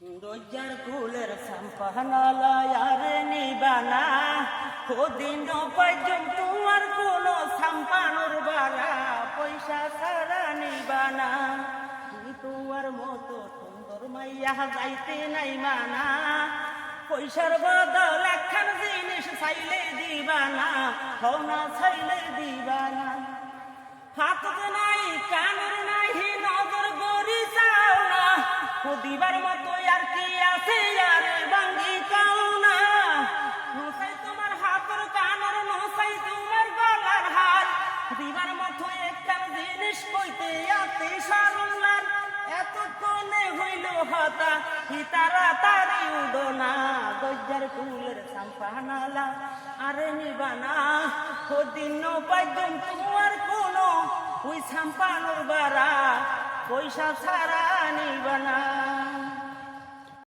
দরজার কুলের সাম্পানালা আরে নিবানা ওদিন পর্যন্ত তোমার কোনো সাম্পানোর বাড়া পয়সা ছাড়া নিবানা তোমার মতো সুন্দর মাইয়া যাইতে নাই মানা পয়সার বদল একখান জিনিস চাইলে দিবানা হওনা চাইলে দিবানা হাত নাই কানের নাই নজর গড়ি চাও না দিবার মতো আর কি আছে আর বাঙ্গি কাও না নসাই তোমার হাতের কানের নসাই তোমার গলার হার দিবার মতো একখান জিনিস কইতে আতে সারুলার এতক্ষণে হইল হতা তারা তারি উডোনা দরজার কুলের সাম্পানালা আরে নিবানা দিন পাইজন তোমার কোনো ওই সাম্পানোর বাড়া পয়সা ছাড়া নিবানা।